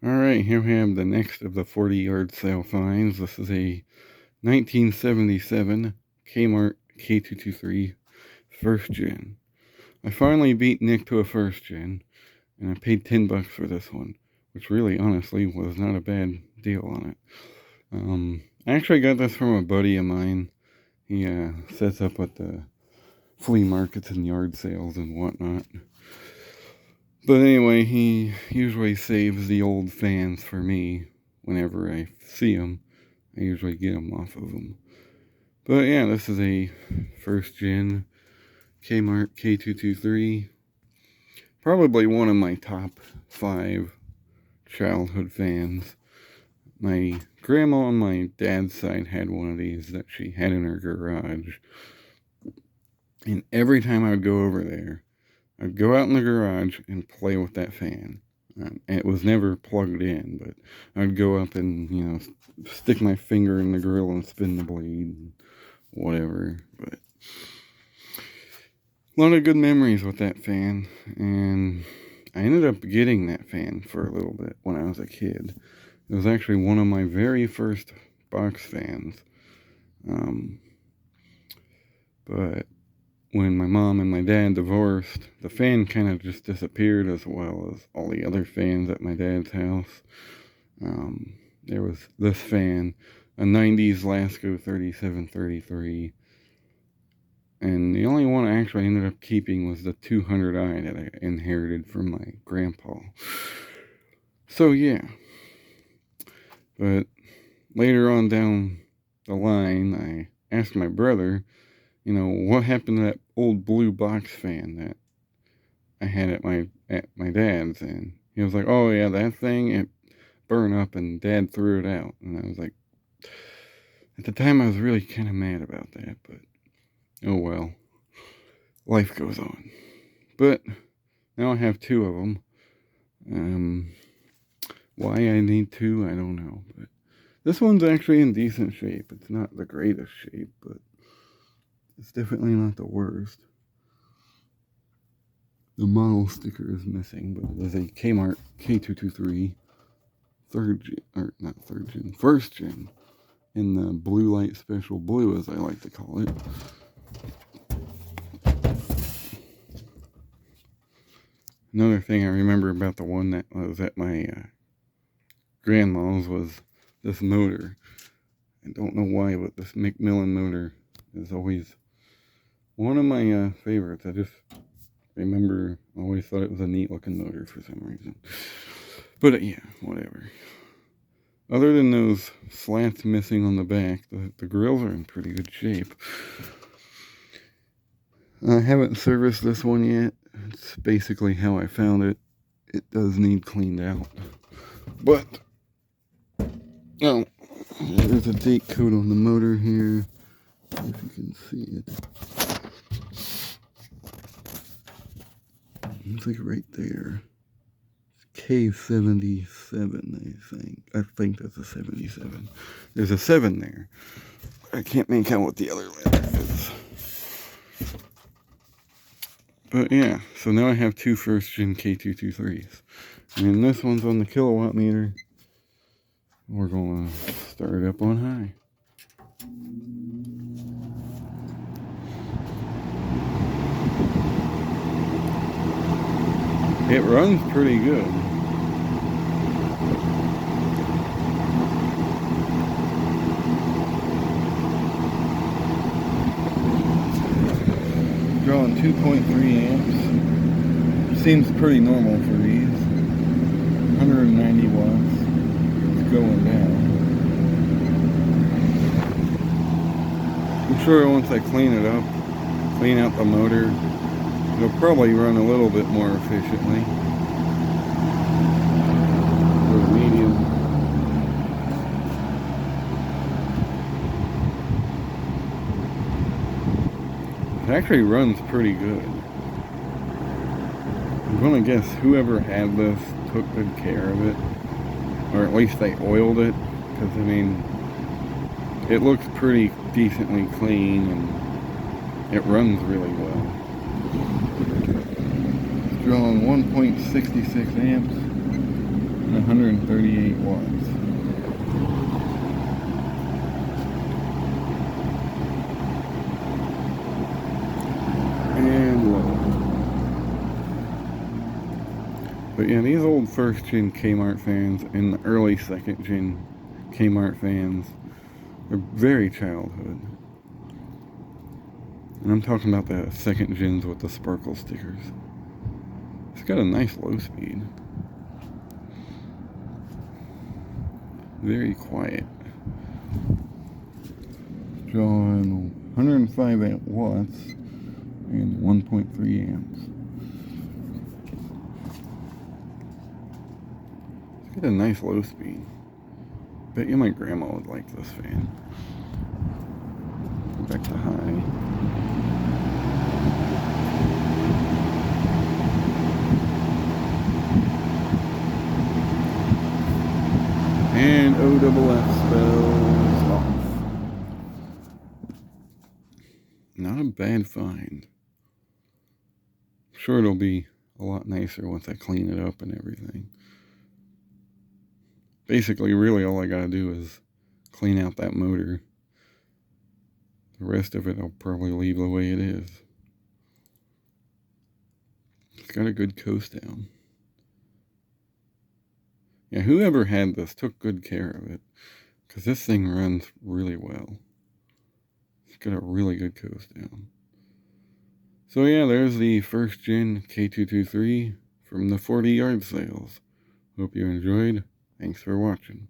Alright, here we have the next of the 40 yard sale finds. This is a 1977 Kmart K-223 first gen. I finally beat Nick to a first gen, and I paid $10 for this one, which really honestly was not a bad deal on it. I actually got this from a buddy of mine. He sets up at the flea markets and yard sales and whatnot. But anyway, he usually saves the old fans for me whenever I see them. I usually get them off of him. But yeah, this is a first gen Kmart K223. Probably one of my top 5 childhood fans. My grandma on my dad's side had one of these that she had in her garage. And every time I would go over there, I'd go out in the garage and play with that fan. It was never plugged in, but I'd go up and, stick my finger in the grill and spin the blade, and whatever. But a lot of good memories with that fan, and I ended up getting that fan for a little bit when I was a kid. It was actually one of my very first box fans. But when my mom and my dad divorced, the fan kind of just disappeared, as well as all the other fans at my dad's house. There was this fan, a 90s Lasco 3733, and the only one I actually ended up keeping was the 200i that I inherited from my grandpa. So yeah, but later on down the line, I asked my brother, what happened to that old blue box fan that I had at my dad's? And he was like, oh yeah, that thing, it burned up and Dad threw it out. And I was like, at the time I was really kind of mad about that, but oh well, life goes on. But now I have 2 of them. Why I need 2, I don't know, but this one's actually in decent shape. It's not the greatest shape, but it's definitely not the worst. The model sticker is missing, but it is a Kmart K223 first gen, in the blue light special blue, as I like to call it. Another thing I remember about the one that was at my grandma's was this motor. I don't know why, but this McMillan motor is always one of my favorites. I just remember, I always thought it was a neat looking motor for some reason. But yeah, whatever. Other than those slats missing on the back, the grills are in pretty good shape. I haven't serviced this one yet. It's basically how I found it. It does need cleaned out. But, there's a date code on the motor here, if you can see it. It's like right there. It's K77, I think. I think that's a 77. There's a 7 there. I can't make out what the other letter is. But yeah, so now I have 2 first gen K223s. And this one's on the kilowatt meter. We're going to start it up on high. It runs pretty good. Drawing 2.3 amps. Seems pretty normal for these. 190 watts. It's going down. I'm sure once I clean it up, clean out the motor, it'll probably run a little bit more efficiently. For medium. It actually runs pretty good. I'm gonna guess whoever had this took good care of it, or at least they oiled it, because I mean, it looks pretty decently clean and it runs really well. It's drawing 1.66 amps. and 138 watts. And low. But yeah, these old first gen Kmart fans and the early second gen Kmart fans are very childhood. And I'm talking about the second gens with the sparkle stickers. It's got a nice low speed. Very quiet. Drawing 105 watts and 1.3 amps. It's got a nice low speed. Bet you my grandma would like this fan. Go back to high. And OFF spells off. Not a bad find. Sure, it'll be a lot nicer once I clean it up and everything. Basically, really all I gotta do is clean out that motor. The rest of it I'll probably leave the way it is. It's got a good coast down. Yeah, whoever had this took good care of it, because this thing runs really well. It's got a really good coast down. So yeah, there's the first gen K-223 from the 40 yard sales. Hope you enjoyed. Thanks for watching.